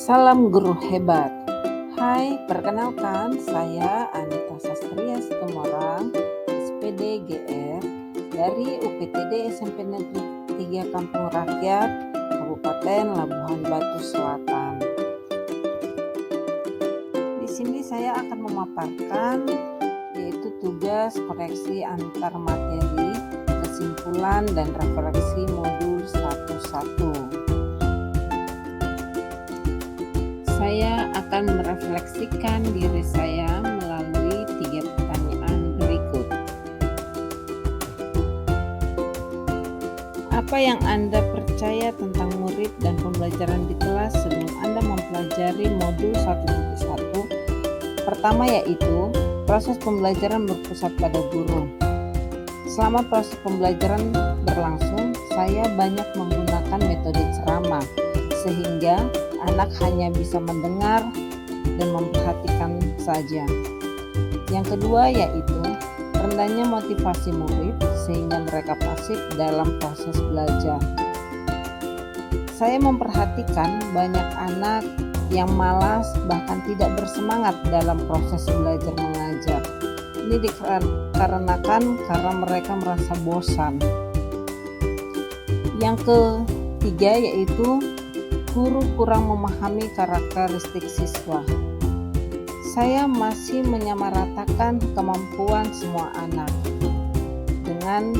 Salam guru hebat. Hai, perkenalkan saya Anita Sastria Situmorang, SPD GR dari UPTD SMP Negeri 3 Kampung Rakyat, Kabupaten Labuhan Batu Selatan. Di sini saya akan memaparkan yaitu tugas koreksi antar materi, kesimpulan dan refleksi modul 1-1. Saya akan merefleksikan diri saya melalui 3 pertanyaan berikut. Apa yang Anda percaya tentang murid dan pembelajaran di kelas sebelum Anda mempelajari modul 1.1? Pertama yaitu proses pembelajaran berpusat pada guru. Selama proses pembelajaran berlangsung, saya banyak menggunakan metode ceramah sehingga anak hanya bisa mendengar dan memperhatikan saja. Yang kedua yaitu rendahnya motivasi murid sehingga mereka pasif dalam proses belajar. Saya memperhatikan banyak anak yang malas bahkan tidak bersemangat dalam proses belajar mengajar. Ini dikarenakan karena mereka merasa bosan. Yang ketiga yaitu guru kurang memahami karakteristik siswa. Saya masih menyamaratakan kemampuan semua anak. Dengan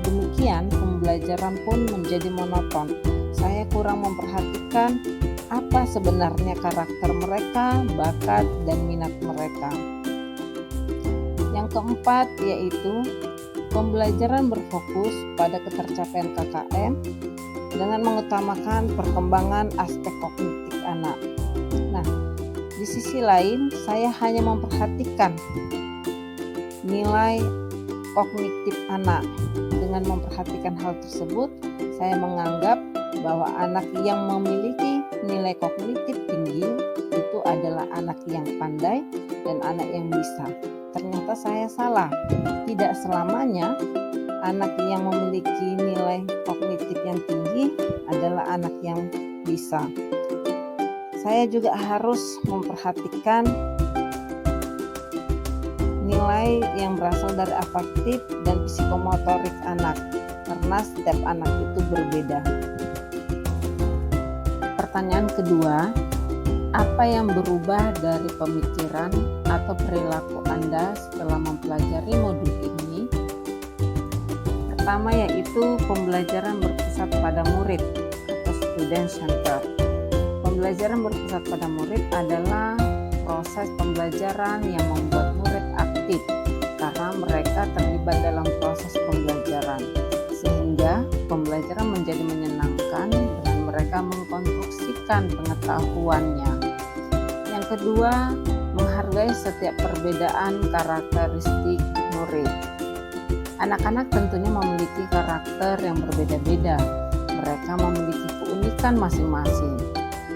demikian, pembelajaran pun menjadi monoton. Saya kurang memperhatikan apa sebenarnya karakter mereka, bakat, dan minat mereka. Yang keempat yaitu pembelajaran berfokus pada ketercapaian KKM dengan mengutamakan perkembangan aspek kognitif anak. Nah, di sisi lain saya hanya memperhatikan nilai kognitif anak. Dengan memperhatikan hal tersebut, saya menganggap bahwa anak yang memiliki nilai kognitif tinggi itu adalah anak yang pandai dan anak yang bisa. Ternyata saya salah. Tidak selamanya anak yang memiliki nilai kognitif yang tinggi adalah anak yang bisa. Saya juga harus memperhatikan nilai yang berasal dari afektif dan psikomotorik anak, karena setiap anak itu berbeda. Pertanyaan kedua, apa yang berubah dari pemikiran atau perilaku Anda setelah mempelajari modul ini? Pertama yaitu pembelajaran berpusat pada murid atau student center. Pembelajaran berpusat pada murid adalah proses pembelajaran yang membuat murid aktif karena mereka terlibat dalam proses pembelajaran, sehingga pembelajaran menjadi menyenangkan dan mereka mengkonstruksikan pengetahuannya. Yang kedua, menghargai setiap perbedaan karakteristik murid. Anak-anak tentunya memiliki karakter yang berbeda-beda. Mereka memiliki keunikan masing-masing.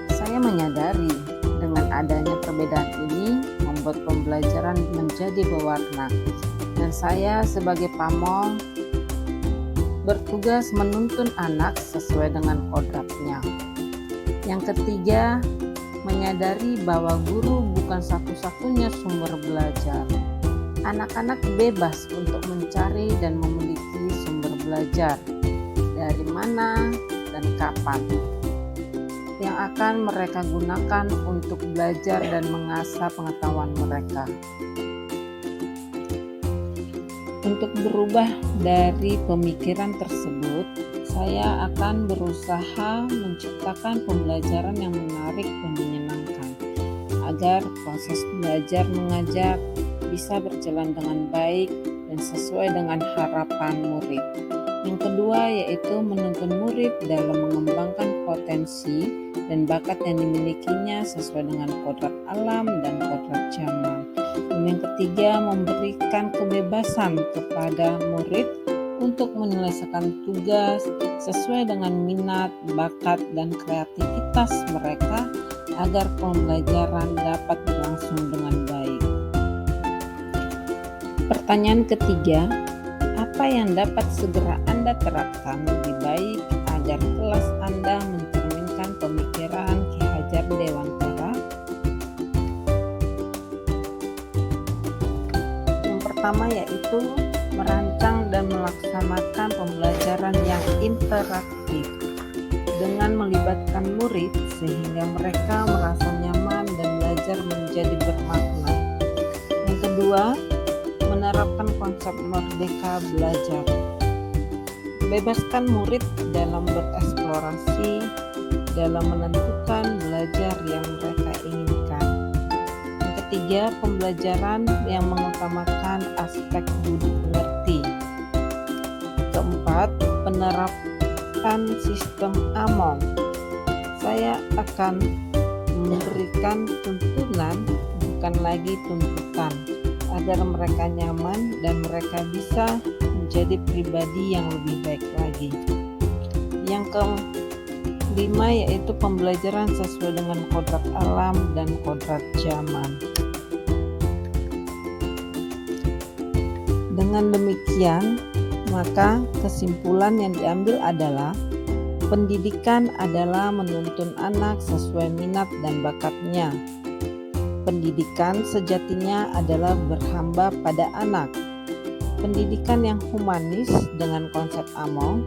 Saya menyadari dengan adanya perbedaan ini membuat pembelajaran menjadi berwarna. Dan saya sebagai pamong bertugas menuntun anak sesuai dengan kodratnya. Yang ketiga, menyadari bahwa guru bukan satu-satunya sumber belajar. Anak-anak bebas untuk mencari dan memiliki sumber belajar dari mana dan kapan yang akan mereka gunakan untuk belajar dan mengasah pengetahuan mereka. Untuk berubah dari pemikiran tersebut, saya akan berusaha menciptakan pembelajaran yang menarik dan menyenangkan agar proses belajar mengajar bisa berjalan dengan baik dan sesuai dengan harapan murid. Yang kedua yaitu menuntun murid dalam mengembangkan potensi dan bakat yang dimilikinya sesuai dengan kodrat alam dan kodrat zaman. Dan yang ketiga, memberikan kebebasan kepada murid untuk menyelesaikan tugas sesuai dengan minat, bakat, dan kreativitas mereka agar pembelajaran dapat berlangsung dengan baik. Pertanyaan ketiga, apa yang dapat segera Anda terapkan lebih baik agar kelas Anda mencerminkan pemikiran Ki Hajar pertama yaitu merancang dan melaksanakan pembelajaran yang interaktif dengan melibatkan murid sehingga mereka merasa nyaman dan belajar menjadi bermakna. Yang kedua, menerapkan konsep merdeka belajar. Bebaskan murid dalam bereksplorasi, dalam menentukan belajar yang mereka inginkan. Yang ketiga, pembelajaran yang mengutamakan aspek budi pekerti. Keempat, penerapan sistem AMONG. Saya akan memberikan tuntunan, bukan lagi tuntutan, agar mereka nyaman dan mereka bisa menjadi pribadi yang lebih baik lagi. Yang kelima yaitu pembelajaran sesuai dengan kodrat alam dan kodrat zaman. Dengan demikian, maka kesimpulan yang diambil adalah pendidikan adalah menuntun anak sesuai minat dan bakatnya. Pendidikan sejatinya adalah berhamba pada anak. Pendidikan yang humanis dengan konsep AMONG,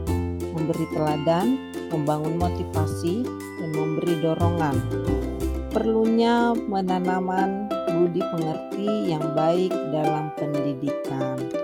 memberi teladan, membangun motivasi, dan memberi dorongan. Perlunya menanamkan budi pengerti yang baik dalam pendidikan.